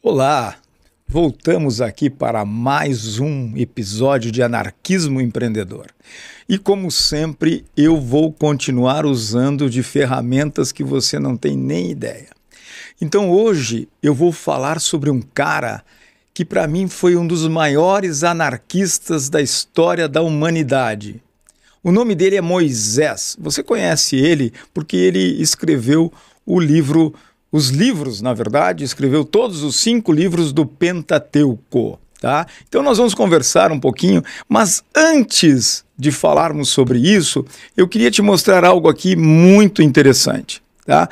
Olá, voltamos aqui para mais um episódio de Anarquismo Empreendedor. E como sempre, eu vou continuar usando de ferramentas que você não tem nem ideia. Então hoje eu vou falar sobre um cara que para mim foi um dos maiores anarquistas da história da humanidade. O nome dele é Moisés. Você conhece ele porque ele escreveu os livros, na verdade, escreveu todos os 5 livros do Pentateuco, tá? Então nós vamos conversar um pouquinho, mas antes de falarmos sobre isso, eu queria te mostrar algo aqui muito interessante, tá?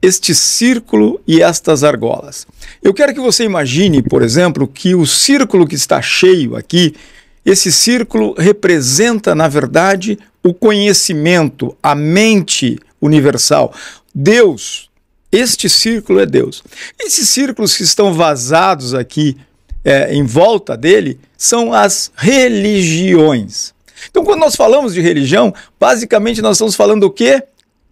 Este círculo e estas argolas. Eu quero que você imagine, por exemplo, que o círculo que está cheio aqui, esse círculo representa, na verdade, o conhecimento, a mente universal. Deus, este círculo é Deus. Esses círculos que estão vazados aqui em volta dele são as religiões. Então, quando nós falamos de religião, basicamente nós estamos falando do quê?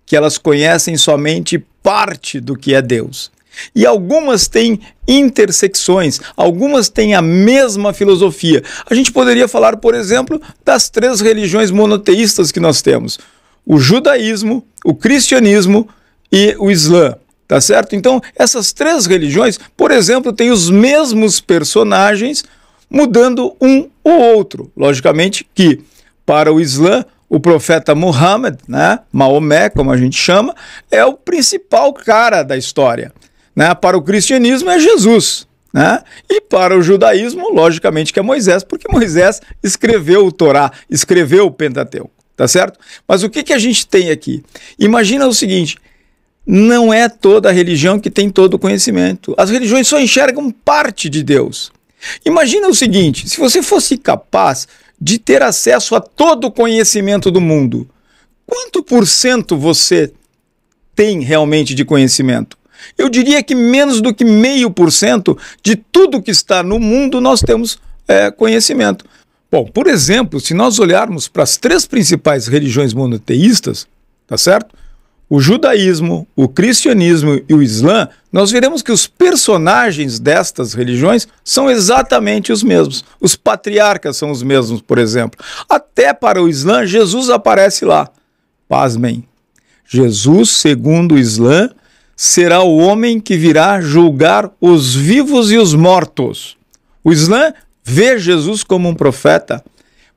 Que elas conhecem somente parte do que é Deus. E algumas têm intersecções, algumas têm a mesma filosofia. A gente poderia falar, por exemplo, das 3 religiões monoteístas que nós temos. O judaísmo, o cristianismo e o Islã, tá certo? Então, essas 3 religiões, por exemplo, têm os mesmos personagens, mudando um ou outro. Logicamente que, para o Islã, o profeta Muhammad, né, Maomé, como a gente chama, é o principal cara da história. Né? Para o cristianismo é Jesus. Né? E para o judaísmo, logicamente que é Moisés, porque Moisés escreveu o Torá, escreveu o Pentateuco. Tá certo? Mas o que a gente tem aqui? Imagina o seguinte, não é toda a religião que tem todo o conhecimento. As religiões só enxergam parte de Deus. Imagina o seguinte, se você fosse capaz de ter acesso a todo o conhecimento do mundo, quanto % você tem realmente de conhecimento? Eu diria que menos do que 0,5% de tudo que está no mundo nós temos conhecimento. Bom, por exemplo, se nós olharmos para as 3 principais religiões monoteístas, tá certo? O judaísmo, o cristianismo e o Islã, nós veremos que os personagens destas religiões são exatamente os mesmos. Os patriarcas são os mesmos, por exemplo. Até para o Islã, Jesus aparece lá. Pasmem. Jesus, segundo o Islã, será o homem que virá julgar os vivos e os mortos. O Islã vê Jesus como um profeta,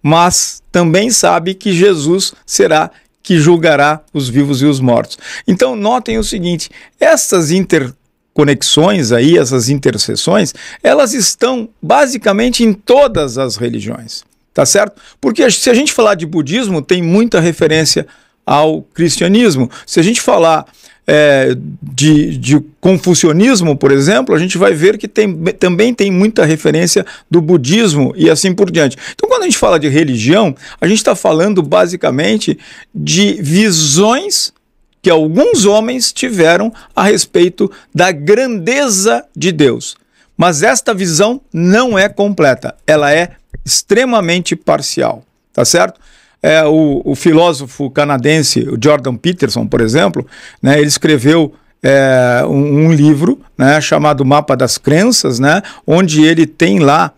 mas também sabe que Jesus será que julgará os vivos e os mortos. Então notem o seguinte, essas interconexões aí, essas interseções, elas estão basicamente em todas as religiões, tá certo? Porque se a gente falar de budismo, tem muita referência ao cristianismo. Se a gente falar de confucionismo, por exemplo, a gente vai ver que também tem muita referência do budismo e assim por diante. Então, quando a gente fala de religião, a gente está falando basicamente de visões que alguns homens tiveram a respeito da grandeza de Deus. Mas esta visão não é completa, ela é extremamente parcial, tá certo? O filósofo canadense, o Jordan Peterson, por exemplo, né, ele escreveu um livro, né, chamado Mapa das Crenças, né, onde ele tem lá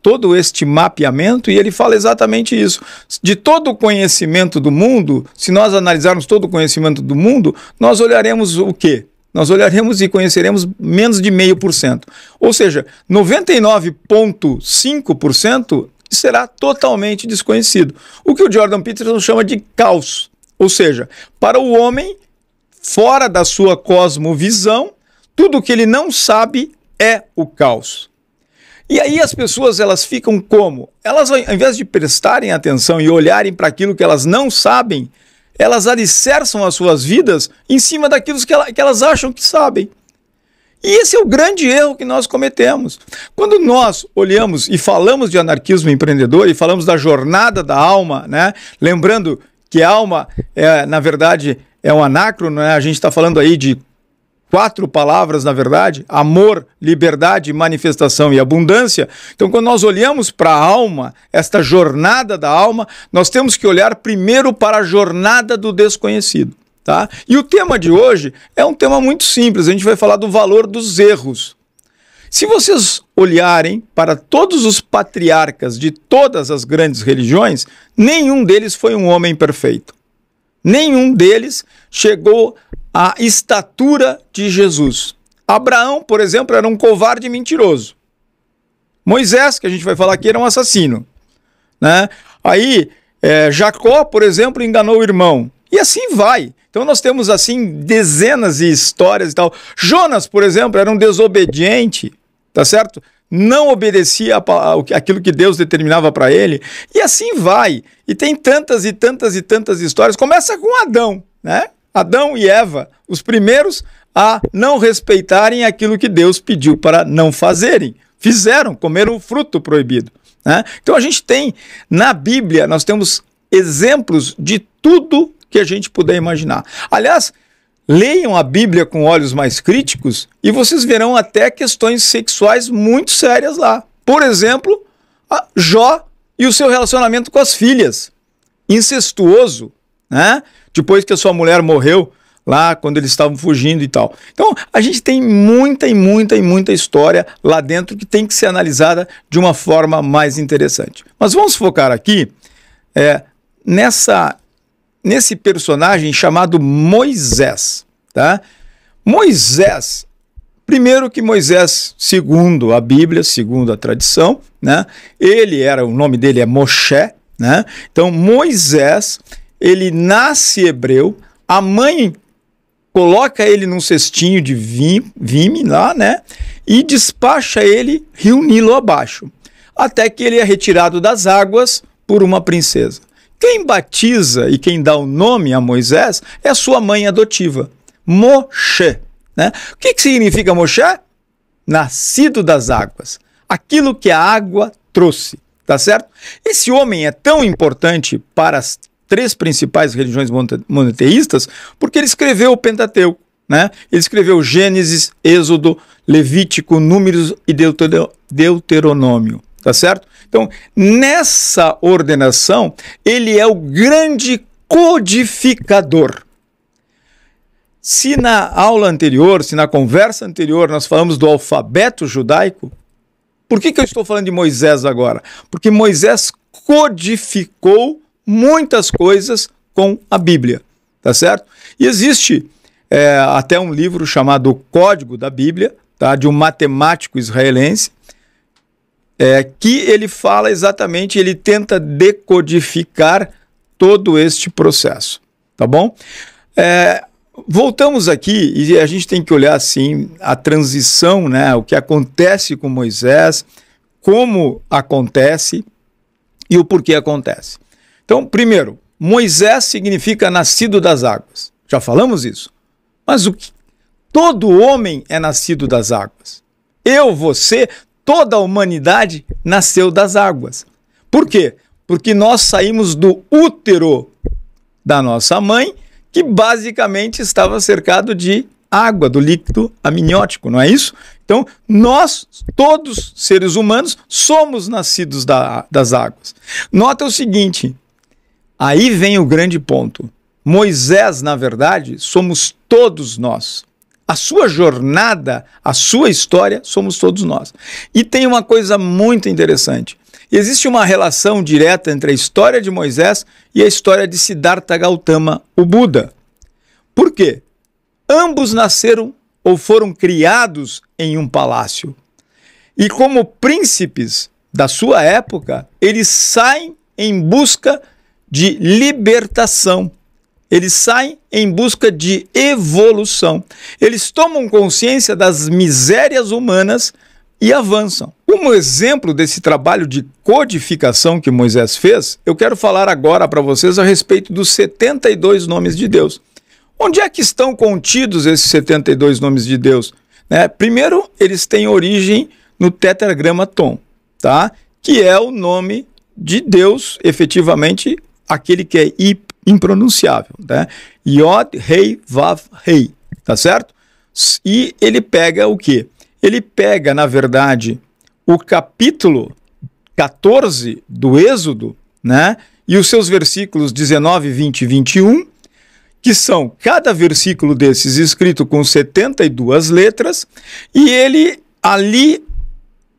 todo este mapeamento e ele fala exatamente isso. De todo o conhecimento do mundo, se nós analisarmos todo o conhecimento do mundo, nós olharemos o quê? Nós olharemos e conheceremos menos de 0,5%. Ou seja, 99,5% será totalmente desconhecido. O que o Jordan Peterson chama de caos. Ou seja, para o homem, fora da sua cosmovisão, tudo o que ele não sabe é o caos. E aí as pessoas elas ficam como? Elas, ao invés de prestarem atenção e olharem para aquilo que elas não sabem, elas alicerçam as suas vidas em cima daquilo que elas acham que sabem. E esse é o grande erro que nós cometemos. Quando nós olhamos e falamos de anarquismo empreendedor e falamos da jornada da alma, né? Lembrando que a alma, na verdade, é um anacrono, né? A gente está falando aí de 4 palavras, na verdade: amor, liberdade, manifestação e abundância. Então, quando nós olhamos para a alma, esta jornada da alma, nós temos que olhar primeiro para a jornada do desconhecido. tá? E o tema de hoje é um tema muito simples, a gente vai falar do valor dos erros. Se vocês olharem para todos os patriarcas de todas as grandes religiões, nenhum deles foi um homem perfeito. Nenhum deles chegou à estatura de Jesus. Abraão, por exemplo, era um covarde mentiroso. Moisés, que a gente vai falar aqui, era um assassino, né? Aí, Jacó, por exemplo, enganou o irmão. E assim vai. Então nós temos assim dezenas de histórias e tal. Jonas, por exemplo, era um desobediente, tá certo? Não obedecia aquilo que Deus determinava para ele. E assim vai. E tem tantas e tantas e tantas histórias. Começa com Adão, né? Adão e Eva, os primeiros a não respeitarem aquilo que Deus pediu para não fazerem. Fizeram, comeram o fruto proibido, né? Então a gente tem, na Bíblia, nós temos exemplos de tudo que a gente puder imaginar. Aliás, leiam a Bíblia com olhos mais críticos e vocês verão até questões sexuais muito sérias lá. Por exemplo, Jó e o seu relacionamento com as filhas. Incestuoso, né? Depois que a sua mulher morreu, lá quando eles estavam fugindo e tal. Então, a gente tem muita história lá dentro que tem que ser analisada de uma forma mais interessante. Mas vamos focar aqui nesse personagem chamado Moisés, tá? Moisés, primeiro que Moisés, segundo a Bíblia, segundo a tradição, né? O nome dele é Moshe, né? Então, Moisés, ele nasce hebreu, a mãe coloca ele num cestinho de vime lá, né? E despacha ele rio Nilo abaixo, até que ele é retirado das águas por uma princesa. Quem batiza e quem dá o nome a Moisés é a sua mãe adotiva, Moshe, né? O que significa Moshe? Nascido das águas, aquilo que a água trouxe, tá certo? Esse homem é tão importante para as três principais religiões monoteístas, porque ele escreveu o Pentateuco, né? Ele escreveu Gênesis, Êxodo, Levítico, Números e Deuteronômio, tá certo? Então, nessa ordenação, ele é o grande codificador. Se na aula anterior, se na conversa anterior nós falamos do alfabeto judaico, por que eu estou falando de Moisés agora? Porque Moisés codificou muitas coisas com a Bíblia, tá certo? E existe até um livro chamado O Código da Bíblia, tá? De um matemático israelense, que ele fala exatamente, ele tenta decodificar todo este processo, tá bom? Voltamos aqui e a gente tem que olhar assim a transição, né? O que acontece com Moisés, como acontece e o porquê acontece. Então, primeiro, Moisés significa nascido das águas. Já falamos isso. Mas todo homem é nascido das águas. Eu, você, toda a humanidade nasceu das águas. Por quê? Porque nós saímos do útero da nossa mãe, que basicamente estava cercado de água, do líquido amniótico, não é isso? Então, nós, todos seres humanos, somos nascidos das águas. Nota o seguinte, aí vem o grande ponto. Moisés, na verdade, somos todos nós. A sua jornada, a sua história, somos todos nós. E tem uma coisa muito interessante. Existe uma relação direta entre a história de Moisés e a história de Siddhartha Gautama, o Buda. Por quê? Ambos nasceram ou foram criados em um palácio. E como príncipes da sua época, eles saem em busca de libertação. Eles saem em busca de evolução. Eles tomam consciência das misérias humanas e avançam. Como exemplo desse trabalho de codificação que Moisés fez, eu quero falar agora para vocês a respeito dos 72 nomes de Deus. Onde é que estão contidos esses 72 nomes de Deus? Primeiro, eles têm origem no tetragramaton, tá? Que é o nome de Deus, efetivamente, aquele que é impronunciável, né? Yod, Rei, Vav, Rei, tá certo? E ele pega o quê? Ele pega, na verdade, o capítulo 14 do Êxodo, né? E os seus versículos 19, 20 e 21, que são cada versículo desses escrito com 72 letras, e ele ali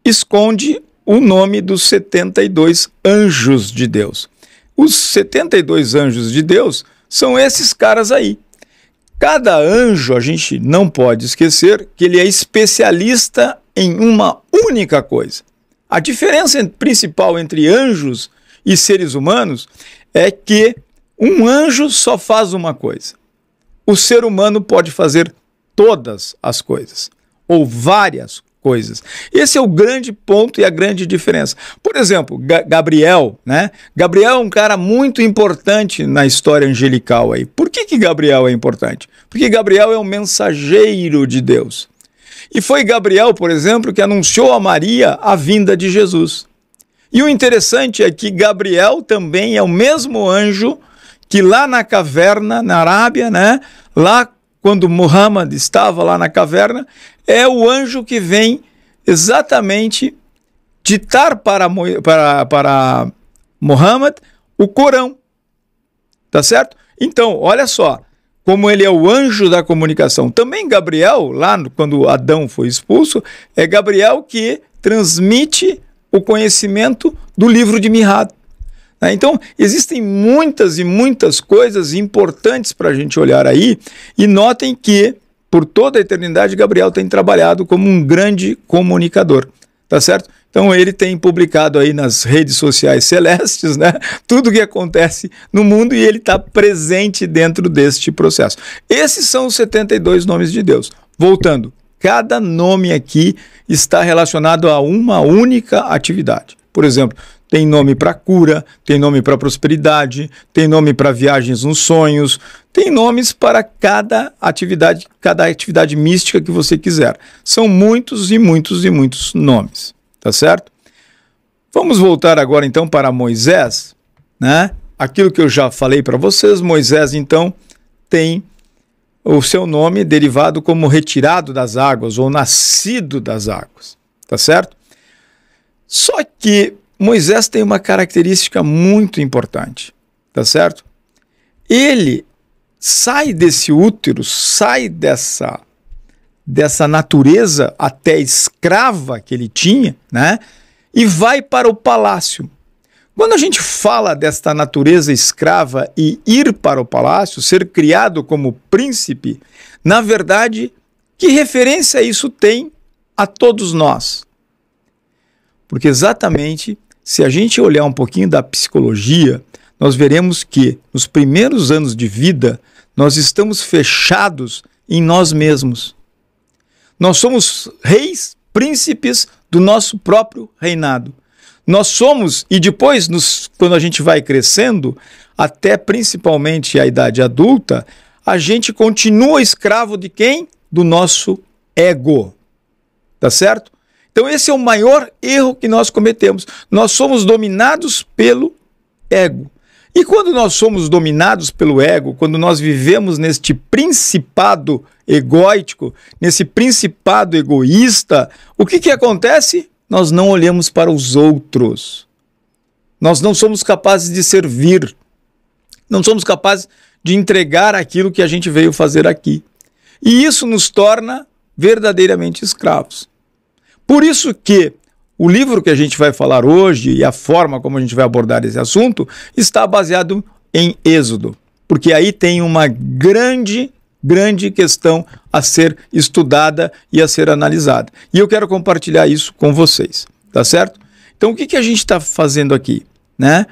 esconde o nome dos 72 anjos de Deus. Os 72 anjos de Deus são esses caras aí. Cada anjo, a gente não pode esquecer que ele é especialista em uma única coisa. A diferença principal entre anjos e seres humanos é que um anjo só faz uma coisa. O ser humano pode fazer todas as coisas, ou várias coisas. Esse é o grande ponto e a grande diferença. Por exemplo, Gabriel, né? Gabriel é um cara muito importante na história angelical aí. Por que Gabriel é importante? Porque Gabriel é o mensageiro de Deus. E foi Gabriel, por exemplo, que anunciou a Maria a vinda de Jesus. E o interessante é que Gabriel também é o mesmo anjo que lá na caverna, na Arábia, né? Lá quando Muhammad estava lá na caverna, é o anjo que vem exatamente ditar para Muhammad o Corão. Tá certo? Então, olha só, como ele é o anjo da comunicação. Também Gabriel, lá quando Adão foi expulso, é Gabriel que transmite o conhecimento do livro de Mihad. Então, existem muitas e muitas coisas importantes para a gente olhar aí, e notem que, por toda a eternidade, Gabriel tem trabalhado como um grande comunicador, tá certo? Então, ele tem publicado aí nas redes sociais celestes, né, tudo o que acontece no mundo, e ele está presente dentro deste processo. Esses são os 72 nomes de Deus. Voltando, cada nome aqui está relacionado a uma única atividade. Por exemplo, tem nome para cura, tem nome para prosperidade, tem nome para viagens nos sonhos, tem nomes para cada atividade mística que você quiser. São muitos e muitos e muitos nomes, tá certo? Vamos voltar agora então para Moisés, né? Aquilo que eu já falei para vocês, Moisés então tem o seu nome derivado como retirado das águas ou nascido das águas, tá certo? Só que Moisés tem uma característica muito importante, tá certo? Ele sai desse útero, sai dessa natureza até escrava que ele tinha, né? E vai para o palácio. Quando a gente fala desta natureza escrava e ir para o palácio, ser criado como príncipe, na verdade, que referência isso tem a todos nós? Porque exatamente, se a gente olhar um pouquinho da psicologia, nós veremos que nos primeiros anos de vida, nós estamos fechados em nós mesmos. Nós somos reis, príncipes do nosso próprio reinado. Nós somos, e depois, quando a gente vai crescendo, até principalmente a idade adulta, a gente continua escravo de quem? Do nosso ego. Tá certo? Então esse é o maior erro que nós cometemos. Nós somos dominados pelo ego. E quando nós somos dominados pelo ego, quando nós vivemos neste principado egóico, nesse principado egoísta, o que acontece? Nós não olhamos para os outros. Nós não somos capazes de servir. Não somos capazes de entregar aquilo que a gente veio fazer aqui. E isso nos torna verdadeiramente escravos. Por isso que o livro que a gente vai falar hoje e a forma como a gente vai abordar esse assunto está baseado em Êxodo, porque aí tem uma grande questão a ser estudada e a ser analisada. E eu quero compartilhar isso com vocês, tá certo? Então o que a gente está fazendo aqui, né?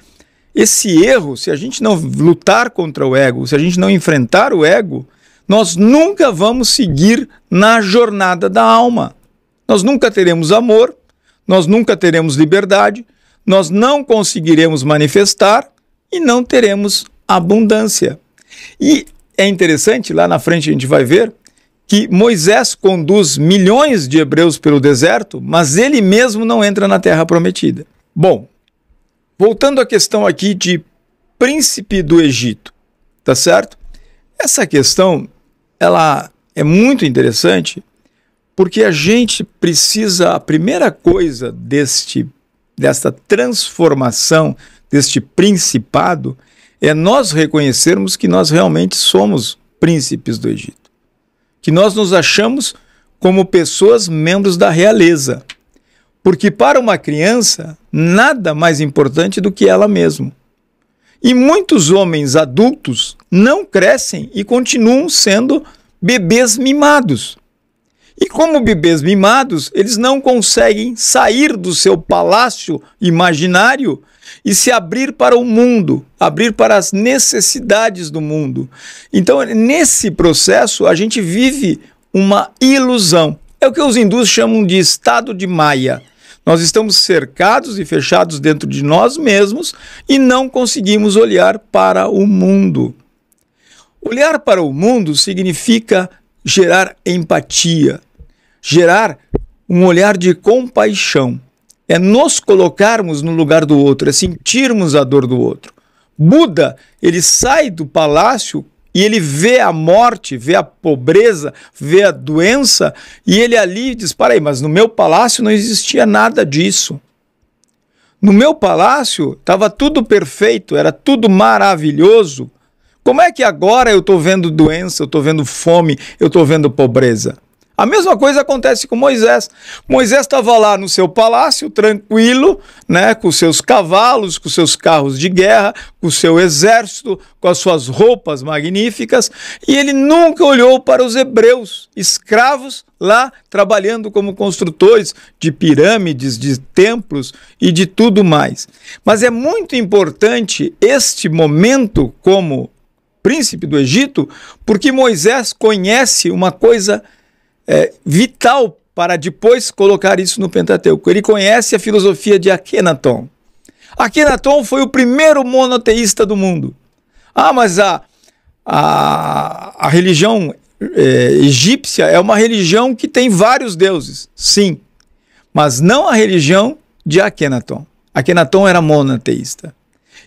Esse erro, se a gente não lutar contra o ego, se a gente não enfrentar o ego, nós nunca vamos seguir na jornada da alma. Nós nunca teremos amor, nós nunca teremos liberdade, nós não conseguiremos manifestar e não teremos abundância. E é interessante, lá na frente a gente vai ver, que Moisés conduz milhões de hebreus pelo deserto, mas ele mesmo não entra na terra prometida. Bom, voltando à questão aqui de príncipe do Egito, tá certo? Essa questão, ela é muito interessante, porque a gente precisa, a primeira coisa desta transformação, deste principado, é nós reconhecermos que nós realmente somos príncipes do Egito. Que nós nos achamos como pessoas membros da realeza. Porque para uma criança, nada mais importante do que ela mesma. E muitos homens adultos não crescem e continuam sendo bebês mimados. E como bebês mimados, eles não conseguem sair do seu palácio imaginário e se abrir para o mundo, abrir para as necessidades do mundo. Então, nesse processo, a gente vive uma ilusão. É o que os hindus chamam de estado de Maya. Nós estamos cercados e fechados dentro de nós mesmos e não conseguimos olhar para o mundo. Olhar para o mundo significa gerar empatia, gerar um olhar de compaixão. É nos colocarmos no lugar do outro, é sentirmos a dor do outro. Buda, ele sai do palácio e ele vê a morte, vê a pobreza, vê a doença, e ele ali diz, para aí, mas no meu palácio não existia nada disso. No meu palácio estava tudo perfeito, era tudo maravilhoso. Como é que agora eu estou vendo doença, eu estou vendo fome, eu estou vendo pobreza? A mesma coisa acontece com Moisés. Moisés estava lá no seu palácio, tranquilo, né, com seus cavalos, com seus carros de guerra, com o seu exército, com as suas roupas magníficas, e ele nunca olhou para os hebreus, escravos lá trabalhando como construtores de pirâmides, de templos e de tudo mais. Mas é muito importante este momento como príncipe do Egito, porque Moisés conhece uma coisa vital para depois colocar isso no Pentateuco. Ele conhece a filosofia de Akhenaton. Akhenaton foi o primeiro monoteísta do mundo. Ah, mas a religião egípcia é uma religião que tem vários deuses. Sim, mas não a religião de Akhenaton. Akhenaton era monoteísta.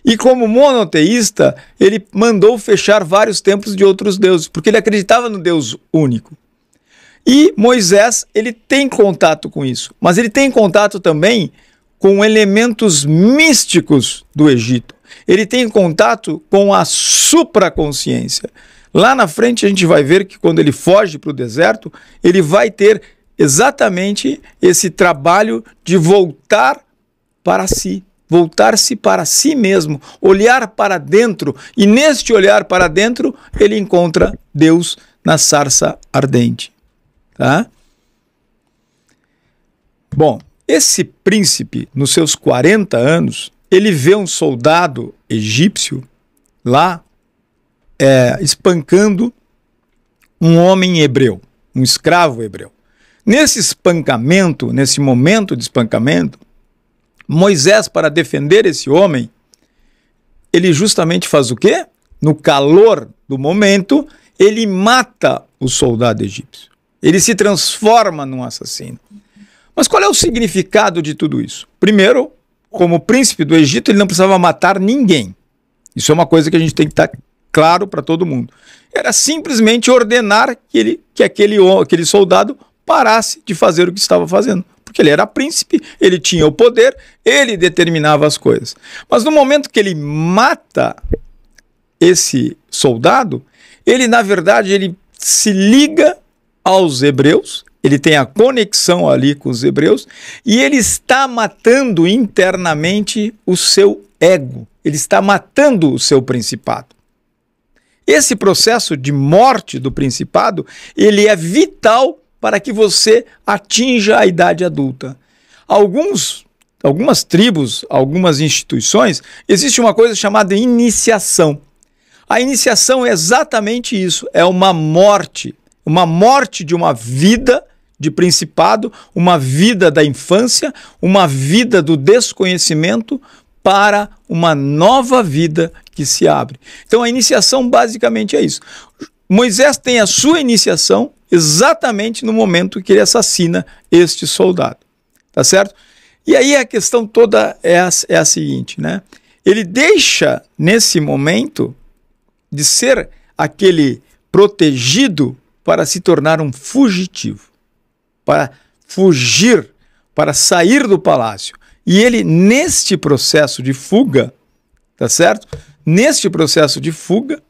E como monoteísta, ele mandou fechar vários templos de outros deuses, porque ele acreditava no Deus único. E Moisés, ele tem contato com isso, mas ele tem contato também com elementos místicos do Egito. Ele tem contato com a supraconsciência. Lá na frente a gente vai ver que quando ele foge para o deserto, ele vai ter exatamente esse trabalho de voltar para si, voltar-se para si mesmo, olhar para dentro, e neste olhar para dentro ele encontra Deus na sarça ardente. Tá? Bom, esse príncipe, nos seus 40 anos, ele vê um soldado egípcio lá espancando um homem hebreu, um escravo hebreu. Nesse espancamento, nesse momento de espancamento, Moisés, para defender esse homem, ele justamente faz o quê? No calor do momento, ele mata o soldado egípcio. Ele se transforma num assassino. Mas qual é o significado de tudo isso? Primeiro, como príncipe do Egito, ele não precisava matar ninguém. Isso é uma coisa que a gente tem que estar claro para todo mundo. Era simplesmente ordenar que aquele soldado parasse de fazer o que estava fazendo. Porque ele era príncipe, ele tinha o poder, ele determinava as coisas. Mas no momento que ele mata esse soldado, ele, na verdade, ele se liga aos hebreus, ele tem a conexão ali com os hebreus, e ele está matando internamente o seu ego, ele está matando o seu principado. Esse processo de morte do principado, ele é vital para que você atinja a idade adulta. Algumas tribos, algumas instituições, existe uma coisa chamada iniciação. A iniciação é exatamente isso, é uma morte de uma vida de principado, uma vida da infância, uma vida do desconhecimento para uma nova vida que se abre. Então a iniciação basicamente é isso. Moisés tem a sua iniciação exatamente no momento que ele assassina este soldado, tá certo? E aí a questão toda é a seguinte, né? Ele deixa nesse momento de ser aquele protegido para se tornar um fugitivo, para fugir, para sair do palácio. E ele, neste processo de fuga, tá certo? neste processo de fuga,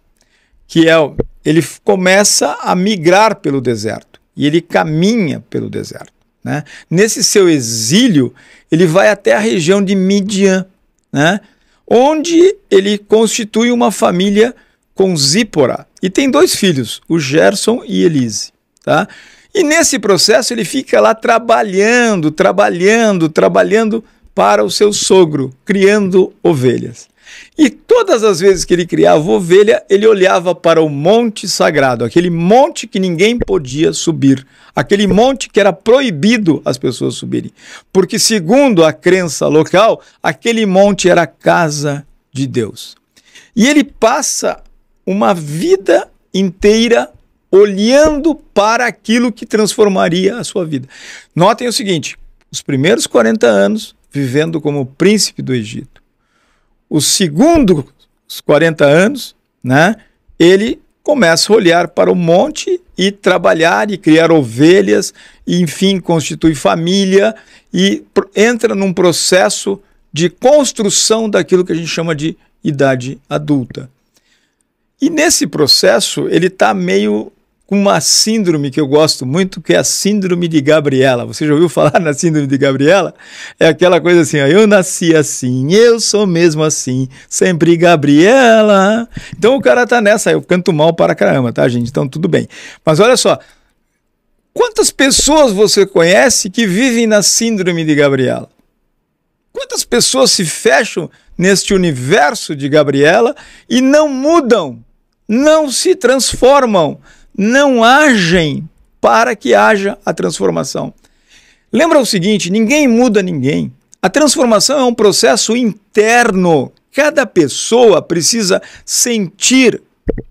ele começa a migrar pelo deserto, e ele caminha pelo deserto, né? Nesse seu exílio, ele vai até a região de Midian, né? Onde ele constitui uma família com Zípora, e tem 2 filhos, o Gerson e Elise, tá? E nesse processo ele fica lá trabalhando para o seu sogro, criando ovelhas. E todas as vezes que ele criava ovelha, ele olhava para o monte sagrado, aquele monte que ninguém podia subir, aquele monte que era proibido as pessoas subirem, porque segundo a crença local, aquele monte era a casa de Deus. E ele passa uma vida inteira olhando para aquilo que transformaria a sua vida. Notem o seguinte, os primeiros 40 anos vivendo como príncipe do Egito. Os segundos 40 anos, né, ele começa a olhar para o monte e trabalhar e criar ovelhas, e enfim, constitui família e entra num processo de construção daquilo que a gente chama de idade adulta. E nesse processo ele está meio com uma síndrome que eu gosto muito, que é a síndrome de Gabriela. Você já ouviu falar na síndrome de Gabriela? É aquela coisa assim, ó, eu nasci assim, eu sou mesmo assim, sempre Gabriela. Então o cara tá nessa, eu canto mal para caramba, tá, gente? Então tudo bem. Mas olha só, quantas pessoas você conhece que vivem na síndrome de Gabriela? Quantas pessoas se fecham neste universo de Gabriela e não mudam, não se transformam, não agem para que haja a transformação? Lembra o seguinte, ninguém muda ninguém. A transformação é um processo interno. Cada pessoa precisa sentir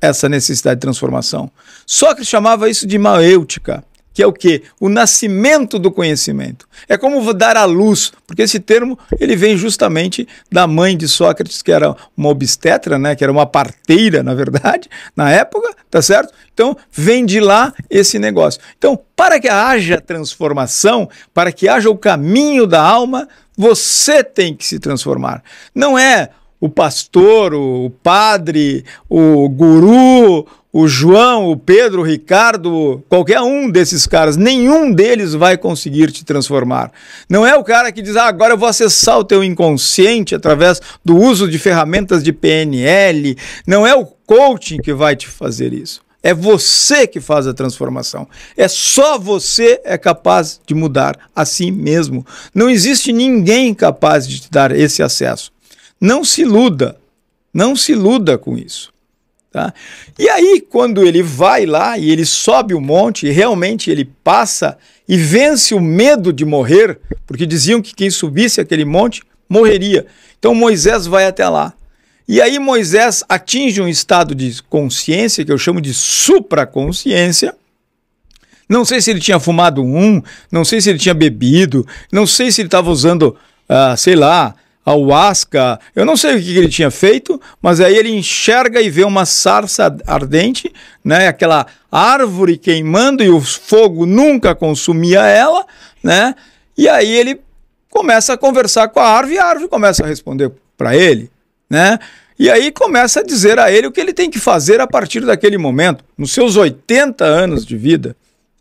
essa necessidade de transformação. Sócrates chamava isso de maêutica, que é o quê? O nascimento do conhecimento. É como dar à luz, porque esse termo ele vem justamente da mãe de Sócrates, que era uma obstetra, né? Que era uma parteira, na verdade, na época, tá certo? Então, vem de lá esse negócio. Então, para que haja transformação, para que haja o caminho da alma, você tem que se transformar. Não é o pastor, o padre, o guru, o João, o Pedro, o Ricardo, qualquer um desses caras, nenhum deles vai conseguir te transformar. Não é o cara que diz, agora eu vou acessar o teu inconsciente através do uso de ferramentas de PNL. Não é o coaching que vai te fazer isso. É você que faz a transformação. É só você é capaz de mudar a si mesmo. Não existe ninguém capaz de te dar esse acesso. Não se iluda com isso. Tá? E aí, quando ele vai lá e ele sobe o monte, e realmente ele passa e vence o medo de morrer, porque diziam que quem subisse aquele monte morreria. Então Moisés vai até lá. E aí Moisés atinge um estado de consciência, que eu chamo de supraconsciência. Não sei se ele tinha fumado não sei se ele tinha bebido, não sei se ele estava usando, sei lá, ayahuasca, eu não sei o que ele tinha feito, mas aí ele enxerga e vê uma sarça ardente, né, aquela árvore queimando e o fogo nunca consumia ela, né, e aí ele começa a conversar com a árvore e a árvore começa a responder para ele, né, e aí começa a dizer a ele o que ele tem que fazer a partir daquele momento, nos seus 80 anos de vida.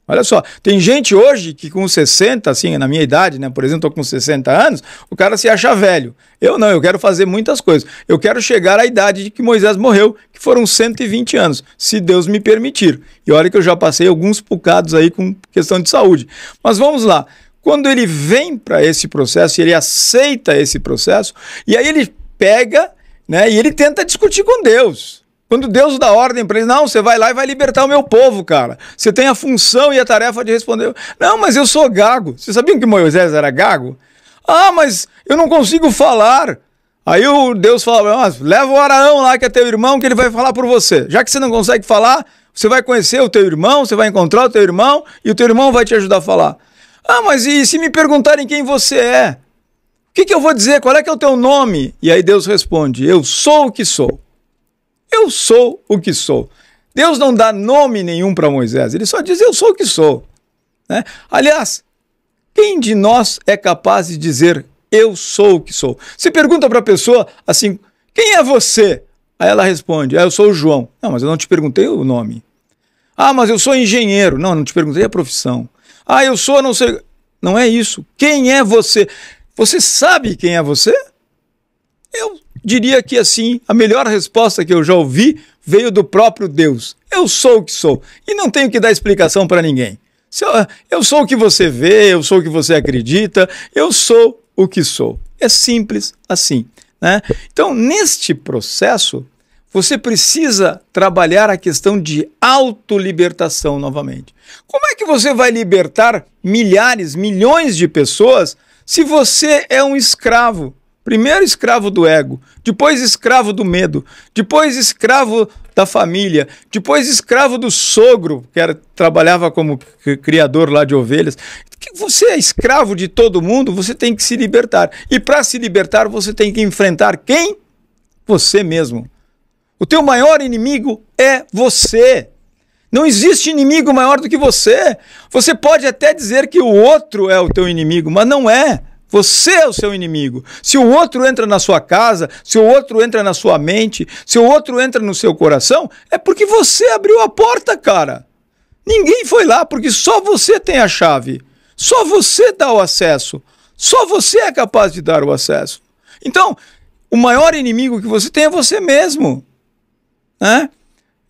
Olha só, tem gente hoje que com 60, assim, na minha idade, né, por exemplo, estou com 60 anos, o cara se acha velho. Eu não, eu quero fazer muitas coisas. Eu quero chegar à idade de que Moisés morreu, que foram 120 anos, se Deus me permitir. E olha que eu já passei alguns bocados aí com questão de saúde. Mas vamos lá, quando ele vem para esse processo, ele aceita esse processo, e aí ele pega, né, e ele tenta discutir com Deus. Quando Deus dá ordem para ele, não, você vai lá e vai libertar o meu povo, cara. Você tem a função e a tarefa de responder. Não, mas eu sou gago. Vocês sabiam que Moisés era gago? Ah, mas eu não consigo falar. Aí o Deus fala, leva o Araão lá, que é teu irmão, que ele vai falar por você. Já que você não consegue falar, você vai conhecer o teu irmão, você vai encontrar o teu irmão, e o teu irmão vai te ajudar a falar. Ah, mas e se me perguntarem quem você é? O que eu vou dizer? Qual é que é o teu nome? E aí Deus responde, eu sou o que sou. Eu sou o que sou. Deus não dá nome nenhum para Moisés, ele só diz, eu sou o que sou. Né? Aliás, quem de nós é capaz de dizer, eu sou o que sou? Você pergunta para a pessoa assim, quem é você? Aí ela responde, eu sou o João. Não, mas eu não te perguntei o nome. Ah, mas eu sou engenheiro. Não, não te perguntei a profissão. Ah, eu sou não sei... Não é isso. Quem é você? Você sabe quem é você? Eu diria que assim, a melhor resposta que eu já ouvi veio do próprio Deus. Eu sou o que sou. E não tenho que dar explicação para ninguém. Eu sou o que você vê, eu sou o que você acredita, eu sou o que sou. É simples assim, né? Então, neste processo, você precisa trabalhar a questão de autolibertação novamente. Como é que você vai libertar milhares, milhões de pessoas se você é um escravo? Primeiro escravo do ego, depois escravo do medo, depois escravo da família, depois escravo do sogro, que trabalhava como criador lá de ovelhas. Você é escravo de todo mundo, você tem que se libertar. E para se libertar, você tem que enfrentar quem? Você mesmo. O teu maior inimigo é você. Não existe inimigo maior do que você. Você pode até dizer que o outro é o teu inimigo, mas não é. Você é o seu inimigo. Se o outro entra na sua casa, se o outro entra na sua mente, se o outro entra no seu coração, é porque você abriu a porta, cara. Ninguém foi lá, porque só você tem a chave. Só você dá o acesso. Só você é capaz de dar o acesso. Então, o maior inimigo que você tem é você mesmo. Né?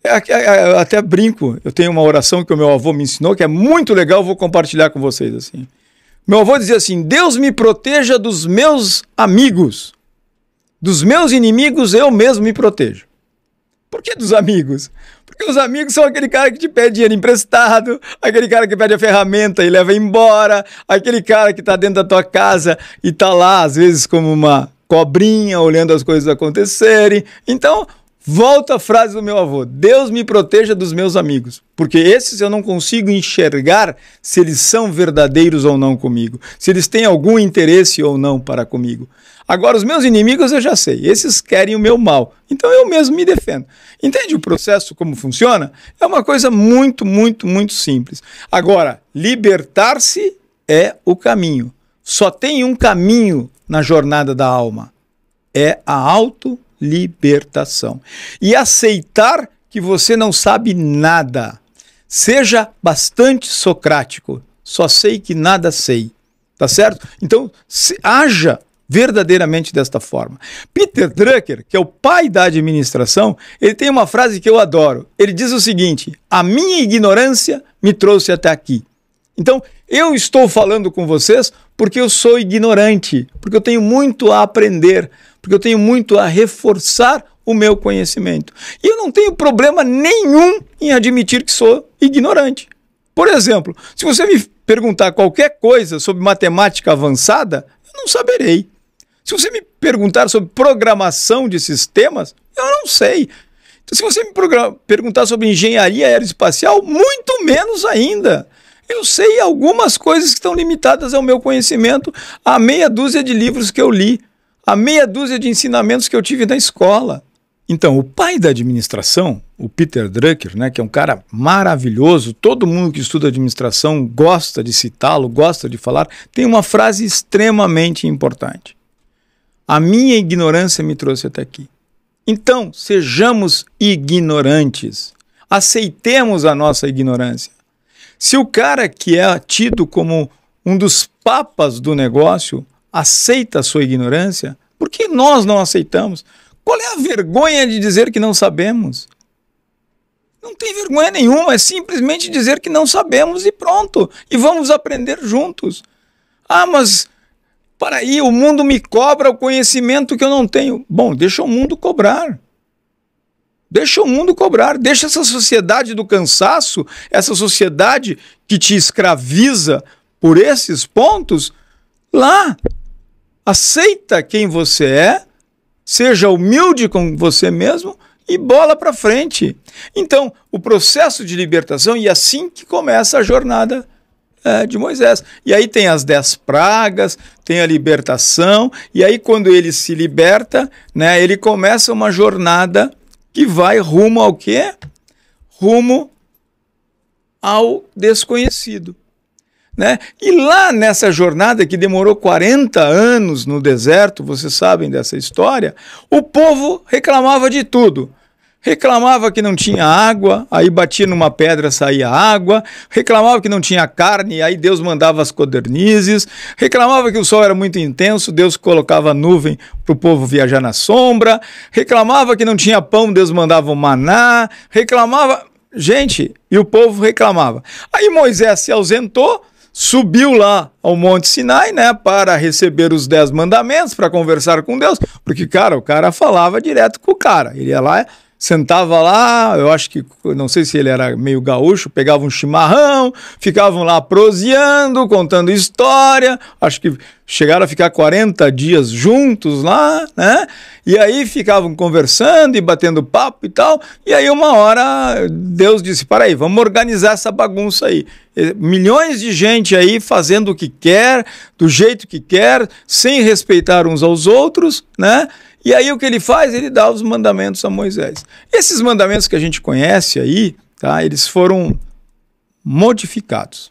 Eu até brinco. Eu tenho uma oração que o meu avô me ensinou, que é muito legal, eu vou compartilhar com vocês assim. Meu avô dizia assim, Deus me proteja dos meus amigos. Dos meus inimigos eu mesmo me protejo. Por que dos amigos? Porque os amigos são aquele cara que te pede dinheiro emprestado, aquele cara que pede a ferramenta e leva embora, aquele cara que está dentro da tua casa e está lá, às vezes, como uma cobrinha, olhando as coisas acontecerem. Então, volta a frase do meu avô, Deus me proteja dos meus amigos, porque esses eu não consigo enxergar se eles são verdadeiros ou não comigo, se eles têm algum interesse ou não para comigo. Agora, os meus inimigos eu já sei, esses querem o meu mal, então eu mesmo me defendo. Entende o processo como funciona? É uma coisa muito, muito, muito simples. Agora, libertar-se é o caminho. Só tem um caminho na jornada da alma, é a autolibertação. E aceitar que você não sabe nada. Seja bastante socrático. Só sei que nada sei. Tá certo? Então, haja verdadeiramente desta forma. Peter Drucker, que é o pai da administração, ele tem uma frase que eu adoro. Ele diz o seguinte, a minha ignorância me trouxe até aqui. Então, eu estou falando com vocês porque eu sou ignorante, porque eu tenho muito a aprender, porque eu tenho muito a reforçar o meu conhecimento. E eu não tenho problema nenhum em admitir que sou ignorante. Por exemplo, se você me perguntar qualquer coisa sobre matemática avançada, eu não saberei. Se você me perguntar sobre programação de sistemas, eu não sei. Então, se você me perguntar sobre engenharia aeroespacial, muito menos ainda. Eu sei algumas coisas que estão limitadas ao meu conhecimento, a meia dúzia de livros que eu li, a meia dúzia de ensinamentos que eu tive na escola. Então, o pai da administração, o Peter Drucker, né, que é um cara maravilhoso, todo mundo que estuda administração gosta de citá-lo, gosta de falar, tem uma frase extremamente importante. A minha ignorância me trouxe até aqui. Então, sejamos ignorantes. Aceitemos a nossa ignorância. Se o cara que é tido como um dos papas do negócio aceita a sua ignorância, por que nós não aceitamos? Qual é a vergonha de dizer que não sabemos? Não tem vergonha nenhuma, é simplesmente dizer que não sabemos e pronto. E vamos aprender juntos. Ah, mas para aí, o mundo me cobra o conhecimento que eu não tenho. Bom, deixa o mundo cobrar. Deixa o mundo cobrar. Deixa essa sociedade do cansaço, essa sociedade que te escraviza por esses pontos, lá. Aceita quem você é, seja humilde com você mesmo e bola para frente. Então, o processo de libertação, e assim que começa a jornada de Moisés. E aí tem as 10 pragas, tem a libertação, e aí quando ele se liberta, né, ele começa uma jornada que vai rumo ao quê? Rumo ao desconhecido. né? E lá nessa jornada que demorou 40 anos no deserto, vocês sabem dessa história, o povo reclamava de tudo. Reclamava que não tinha água, aí batia numa pedra, saía água. Reclamava que não tinha carne, aí Deus mandava as codornizes. Reclamava que o sol era muito intenso, Deus colocava nuvem para o povo viajar na sombra. Reclamava que não tinha pão, Deus mandava o maná. Reclamava... Gente, e o povo reclamava. Aí Moisés se ausentou, subiu lá ao Monte Sinai, né, para receber os 10 mandamentos, para conversar com Deus, porque, cara, o cara falava direto com o cara. Ele ia lá, sentava lá, eu acho que, não sei se ele era meio gaúcho, pegava um chimarrão, ficavam lá proseando, contando história, acho que chegaram a ficar 40 dias juntos lá, né? E aí ficavam conversando e batendo papo e tal, e aí uma hora Deus disse, para aí, vamos organizar essa bagunça aí. Milhões de gente aí fazendo o que quer, do jeito que quer, sem respeitar uns aos outros, né? E aí o que ele faz? Ele dá os mandamentos a Moisés. Esses mandamentos que a gente conhece aí, tá? Eles foram modificados.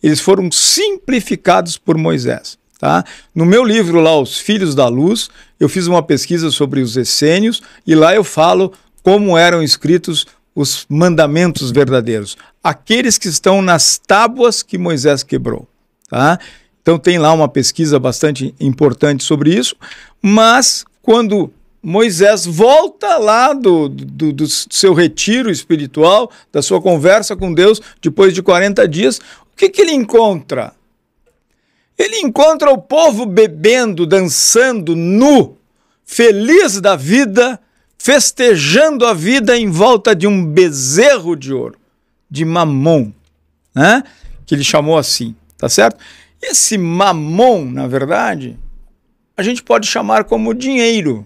Eles foram simplificados por Moisés. Tá? No meu livro lá, Os Filhos da Luz, eu fiz uma pesquisa sobre os essênios e lá eu falo como eram escritos os mandamentos verdadeiros. Aqueles que estão nas tábuas que Moisés quebrou. Tá? Então tem lá uma pesquisa bastante importante sobre isso, mas quando Moisés volta lá do seu retiro espiritual, da sua conversa com Deus, depois de 40 dias, o que ele encontra? Ele encontra o povo bebendo, dançando, nu, feliz da vida, festejando a vida em volta de um bezerro de ouro, de Mamon, né? Que ele chamou assim, tá certo? Esse Mamon, na verdade, a gente pode chamar como dinheiro,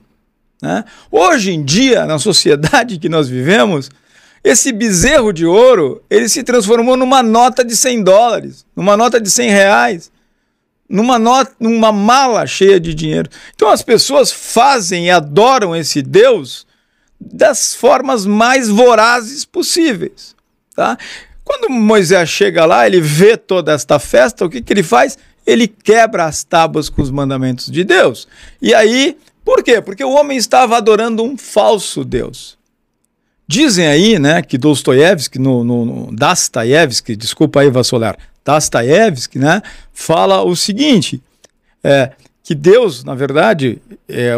né? Hoje em dia, na sociedade que nós vivemos, esse bezerro de ouro, ele se transformou numa nota de $100, numa nota de R$100, numa mala cheia de dinheiro. Então as pessoas fazem e adoram esse Deus das formas mais vorazes possíveis, tá? Quando Moisés chega lá, ele vê toda esta festa, o que ele faz? Ele quebra as tábuas com os mandamentos de Deus. E aí, por quê? Porque o homem estava adorando um falso Deus. Dizem aí, né, que Dostoiévski, Dostoiévski, desculpa aí, Vassolar, Dostoiévski, né, fala o seguinte, que Deus, na verdade,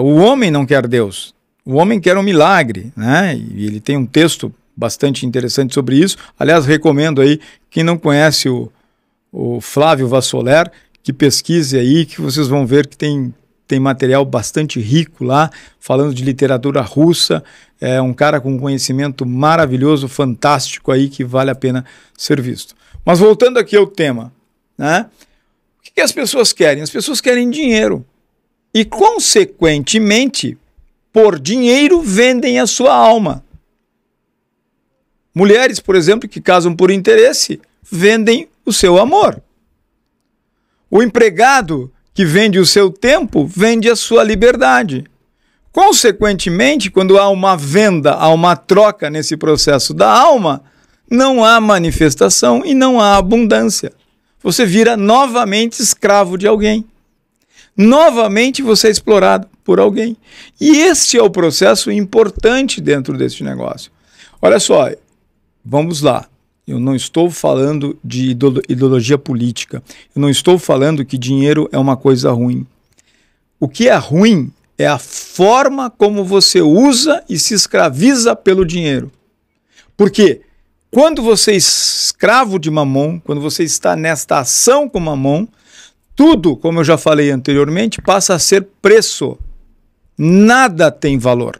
o homem não quer Deus, o homem quer um milagre, né, e ele tem um texto bastante interessante sobre isso. Aliás, recomendo aí, quem não conhece o Flávio Vassoler, que pesquise aí, que vocês vão ver que tem material bastante rico lá, falando de literatura russa, é um cara com um conhecimento maravilhoso, fantástico aí, que vale a pena ser visto. Mas voltando aqui ao tema, né? O que as pessoas querem? As pessoas querem dinheiro. E, consequentemente, por dinheiro, vendem a sua alma. Mulheres, por exemplo, que casam por interesse, vendem o seu amor. O empregado que vende o seu tempo, vende a sua liberdade. Consequentemente, quando há uma venda, há uma troca nesse processo da alma, não há manifestação e não há abundância. Você vira novamente escravo de alguém. Novamente você é explorado por alguém. E este é o processo importante dentro deste negócio. Olha só, vamos lá. Eu não estou falando de ideologia política. Eu não estou falando que dinheiro é uma coisa ruim. O que é ruim é a forma como você usa e se escraviza pelo dinheiro. Porque quando você é escravo de Mamon, quando você está nesta ação com Mamon, tudo, como eu já falei anteriormente, passa a ser preço. Nada tem valor.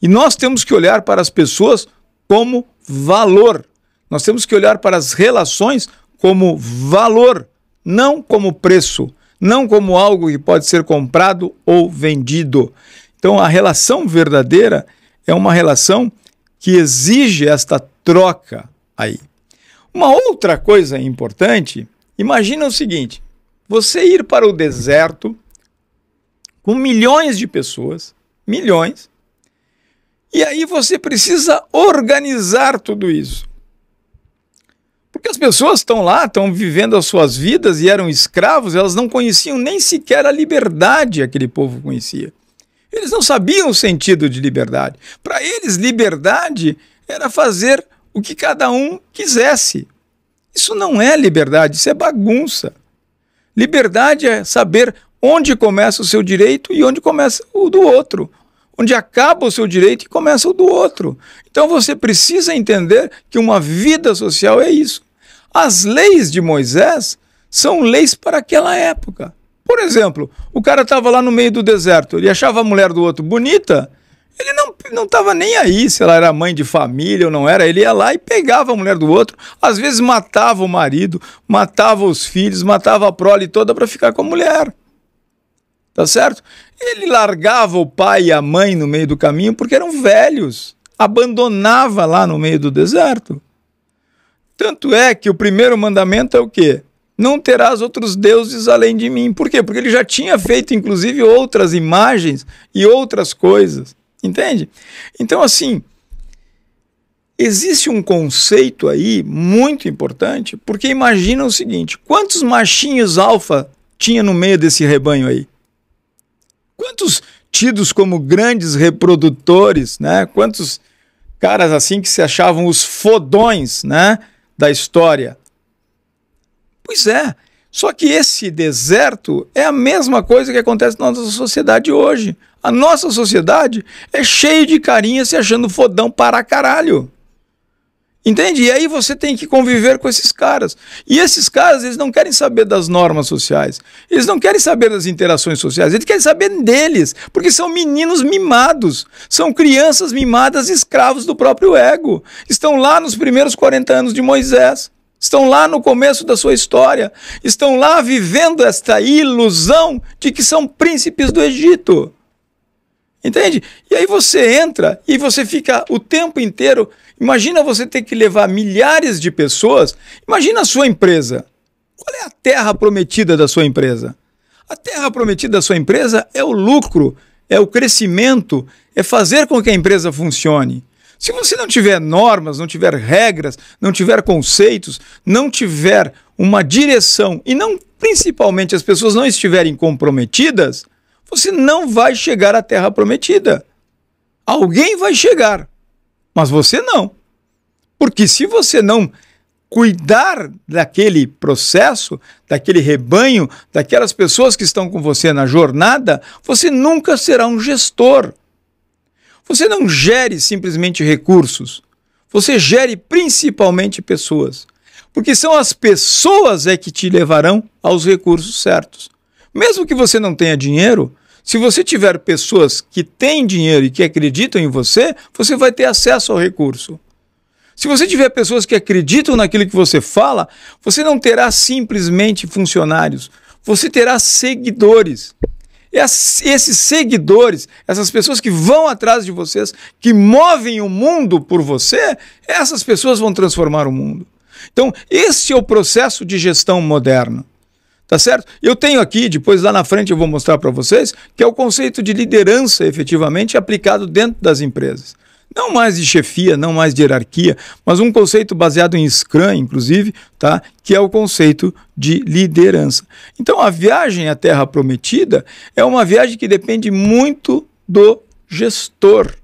E nós temos que olhar para as pessoas como valor. Nós temos que olhar para as relações como valor, não como preço, não como algo que pode ser comprado ou vendido. Então, a relação verdadeira é uma relação que exige esta troca aí. Uma outra coisa importante, imagina o seguinte, você ir para o deserto com milhões de pessoas, milhões, e aí você precisa organizar tudo isso. Porque as pessoas estão lá, estão vivendo as suas vidas e eram escravos, elas não conheciam nem sequer a liberdade que aquele povo conhecia. Eles não sabiam o sentido de liberdade. Para eles, liberdade era fazer o que cada um quisesse. Isso não é liberdade, isso é bagunça. Liberdade é saber onde começa o seu direito e onde começa o do outro. Onde acaba o seu direito e começa o do outro. Então você precisa entender que uma vida social é isso. As leis de Moisés são leis para aquela época. Por exemplo, o cara estava lá no meio do deserto, ele achava a mulher do outro bonita, ele não estava nem aí se ela era mãe de família ou não era, ele ia lá e pegava a mulher do outro, às vezes matava o marido, matava os filhos, matava a prole toda para ficar com a mulher. Tá certo? Ele largava o pai e a mãe no meio do caminho porque eram velhos, abandonava lá no meio do deserto. Tanto é que o primeiro mandamento é o quê? Não terás outros deuses além de mim. Por quê? Porque ele já tinha feito, inclusive, outras imagens e outras coisas. Entende? Então, assim, existe um conceito aí muito importante, porque imagina o seguinte, quantos machinhos alfa tinha no meio desse rebanho aí? Quantos tidos como grandes reprodutores, né? Quantos caras assim que se achavam os fodões, né, da história? Pois é, só que esse deserto é a mesma coisa que acontece na nossa sociedade hoje. A nossa sociedade é cheia de carinha se achando fodão para caralho. Entende? E aí você tem que conviver com esses caras. E esses caras, eles não querem saber das normas sociais. Eles não querem saber das interações sociais. Eles querem saber deles. Porque são meninos mimados. São crianças mimadas, escravos do próprio ego. Estão lá nos primeiros 40 anos de Moisés. Estão lá no começo da sua história. Estão lá vivendo esta ilusão de que são príncipes do Egito. Entende? E aí você entra e você fica o tempo inteiro. Imagina você ter que levar milhares de pessoas. Imagina a sua empresa. Qual é a terra prometida da sua empresa? A terra prometida da sua empresa é o lucro, é o crescimento, é fazer com que a empresa funcione. Se você não tiver normas, não tiver regras, não tiver conceitos, não tiver uma direção e não, principalmente, as pessoas não estiverem comprometidas, você não vai chegar à terra prometida. Alguém vai chegar, mas você não. Porque se você não cuidar daquele processo, daquele rebanho, daquelas pessoas que estão com você na jornada, você nunca será um gestor. Você não gere simplesmente recursos, você gere principalmente pessoas. Porque são as pessoas que te levarão aos recursos certos. Mesmo que você não tenha dinheiro, se você tiver pessoas que têm dinheiro e que acreditam em você, você vai ter acesso ao recurso. Se você tiver pessoas que acreditam naquilo que você fala, você não terá simplesmente funcionários, você terá seguidores. Esses seguidores, essas pessoas que vão atrás de vocês, que movem o mundo por você, essas pessoas vão transformar o mundo. Então, esse é o processo de gestão moderna. Tá certo? Eu tenho aqui, depois lá na frente eu vou mostrar para vocês, que é o conceito de liderança efetivamente aplicado dentro das empresas. Não mais de chefia, não mais de hierarquia, mas um conceito baseado em Scrum, inclusive, tá? Que é o conceito de liderança. Então a viagem à Terra Prometida é uma viagem que depende muito do gestor.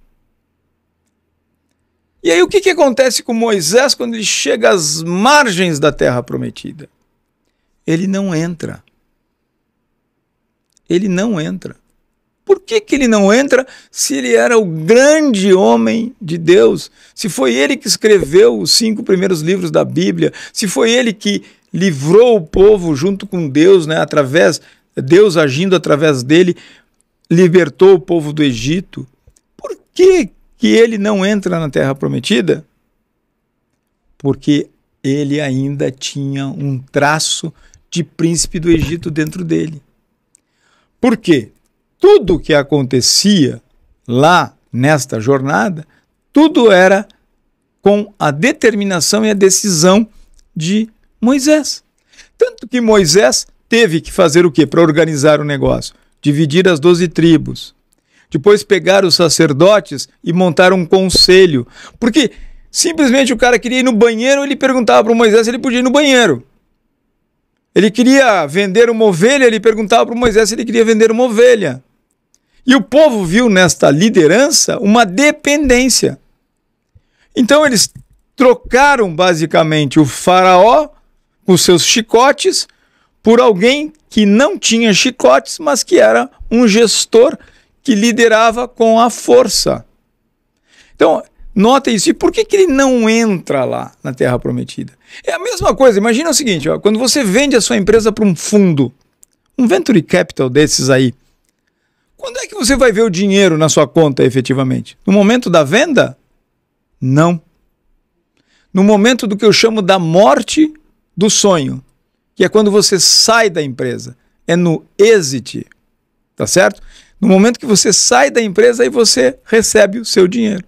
E aí o que acontece com Moisés quando ele chega às margens da Terra Prometida? Ele não entra. Ele não entra. Por que ele não entra se ele era o grande homem de Deus? Se foi ele que escreveu os 5 primeiros livros da Bíblia, se foi ele que livrou o povo junto com Deus, né, Deus agindo através dele, libertou o povo do Egito. Por que ele não entra na Terra Prometida? Porque ele ainda tinha um traço de príncipe do Egito dentro dele. Por quê? Tudo que acontecia lá nesta jornada, tudo era com a determinação e a decisão de Moisés. Tanto que Moisés teve que fazer o quê? Para organizar o negócio? Dividir as 12 tribos. Depois pegar os sacerdotes e montar um conselho. Porque Simplesmente o cara queria ir no banheiro, ele perguntava para o Moisés se ele podia ir no banheiro. Ele queria vender uma ovelha, ele perguntava para o Moisés se ele queria vender uma ovelha. E o povo viu nesta liderança uma dependência. Então eles trocaram basicamente o faraó com seus chicotes por alguém que não tinha chicotes, mas que era um gestor que liderava com a força. Então, nota isso. E por que ele não entra lá na Terra Prometida? É a mesma coisa. Imagina o seguinte, ó, quando você vende a sua empresa para um fundo, um venture capital desses aí, quando é que você vai ver o dinheiro na sua conta efetivamente? No momento da venda? Não. No momento do que eu chamo da morte do sonho, que é quando você sai da empresa. É no exit, tá certo? No momento que você sai da empresa, aí você recebe o seu dinheiro.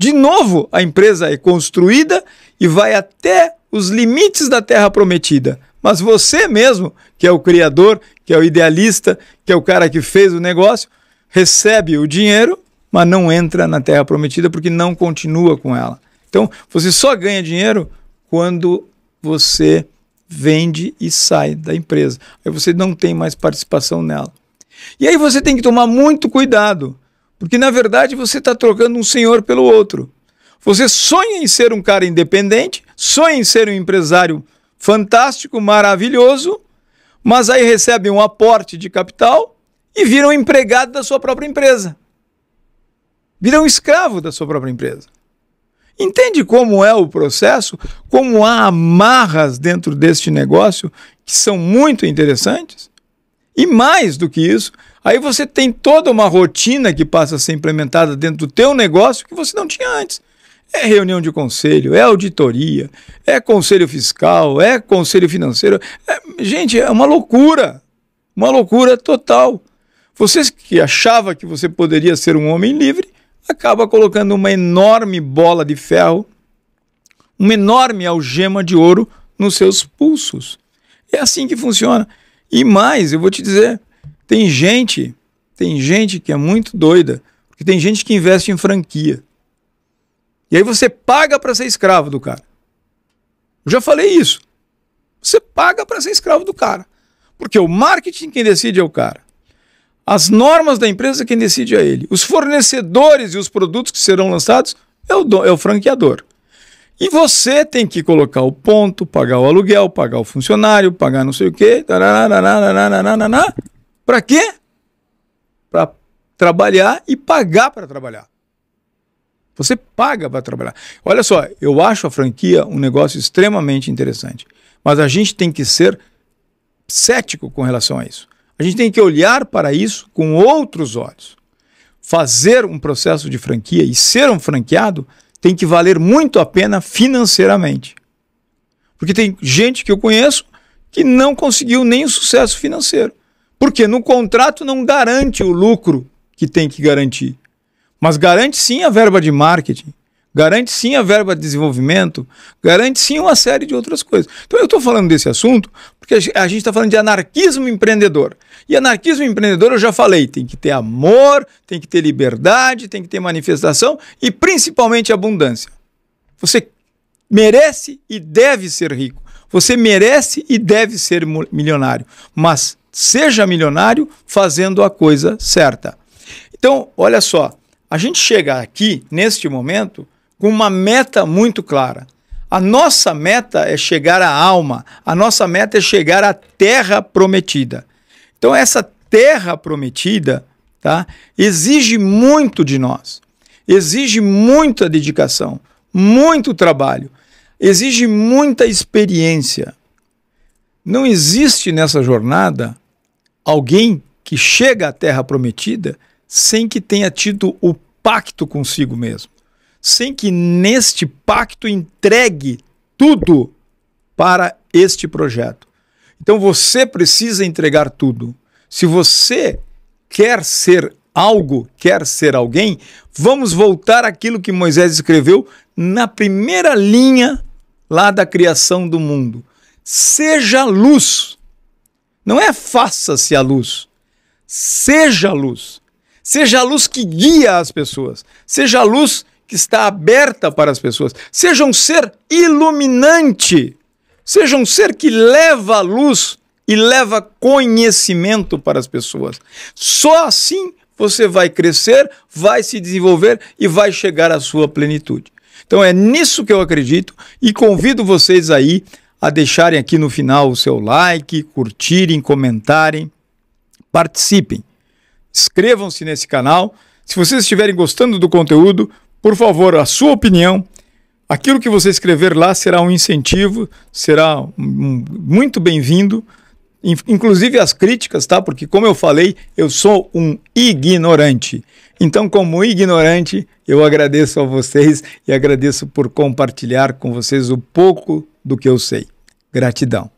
De novo, a empresa é construída e vai até os limites da Terra Prometida. Mas você mesmo, que é o criador, que é o idealista, que é o cara que fez o negócio, recebe o dinheiro, mas não entra na Terra Prometida porque não continua com ela. Então, você só ganha dinheiro quando você vende e sai da empresa. Aí você não tem mais participação nela. E aí você tem que tomar muito cuidado, porque na verdade você está trocando um senhor pelo outro. Você sonha em ser um cara independente, sonha em ser um empresário fantástico, maravilhoso, mas aí recebe um aporte de capital e vira um empregado da sua própria empresa. Vira um escravo da sua própria empresa. Entende como é o processo? Como há amarras dentro deste negócio que são muito interessantes? E mais do que isso, aí você tem toda uma rotina que passa a ser implementada dentro do teu negócio que você não tinha antes. É reunião de conselho, é auditoria, é conselho fiscal, é conselho financeiro. Gente, é uma loucura total. Você que achava que você poderia ser um homem livre, acaba colocando uma enorme bola de ferro, uma enorme algema de ouro nos seus pulsos. É assim que funciona. E mais, eu vou te dizer, tem gente que é muito doida, porque tem gente que investe em franquia. E aí você paga para ser escravo do cara. Eu já falei isso. Você paga para ser escravo do cara. Porque o marketing quem decide é o cara. As normas da empresa quem decide é ele. Os fornecedores e os produtos que serão lançados é o franqueador. E você tem que colocar o ponto, pagar o aluguel, pagar o funcionário, pagar não sei o quê. Para quê? Para trabalhar e pagar para trabalhar. Você paga para trabalhar. Olha só, eu acho a franquia um negócio extremamente interessante. Mas a gente tem que ser cético com relação a isso. A gente tem que olhar para isso com outros olhos. Fazer um processo de franquia e ser um franqueado tem que valer muito a pena financeiramente. Porque tem gente que eu conheço que não conseguiu nem o sucesso financeiro. Porque no contrato não garante o lucro que tem que garantir. Mas garante sim a verba de marketing, garante sim a verba de desenvolvimento, garante sim uma série de outras coisas. Então eu estou falando desse assunto porque a gente está falando de anarquismo empreendedor. E anarquismo empreendedor eu já falei, tem que ter amor, tem que ter liberdade, tem que ter manifestação e principalmente abundância. Você merece e deve ser rico. Você merece e deve ser milionário. Mas seja milionário fazendo a coisa certa. Então, olha só. A gente chega aqui, neste momento, com uma meta muito clara. A nossa meta é chegar à alma, a nossa meta é chegar à terra prometida. Então essa terra prometida, tá, exige muito de nós, exige muita dedicação, muito trabalho, exige muita experiência. Não existe nessa jornada alguém que chega à terra prometida sem que tenha tido o pacto consigo mesmo, sem que neste pacto entregue tudo para este projeto. Então você precisa entregar tudo. Se você quer ser algo, quer ser alguém, vamos voltar àquilo que Moisés escreveu na primeira linha lá da criação do mundo. Seja luz. Não é faça-se a luz. Seja luz. Seja a luz que guia as pessoas. Seja a luz que está aberta para as pessoas. Seja um ser iluminante. Seja um ser que leva a luz e leva conhecimento para as pessoas. Só assim você vai crescer, vai se desenvolver e vai chegar à sua plenitude. Então é nisso que eu acredito e convido vocês aí a deixarem aqui no final o seu like, curtirem, comentarem, participem. Inscrevam-se nesse canal. Se vocês estiverem gostando do conteúdo, por favor, a sua opinião, aquilo que você escrever lá será um incentivo, será muito bem-vindo, inclusive as críticas, tá? Porque, como eu falei, eu sou um ignorante. Então, como ignorante, eu agradeço a vocês e agradeço por compartilhar com vocês o pouco do que eu sei. Gratidão.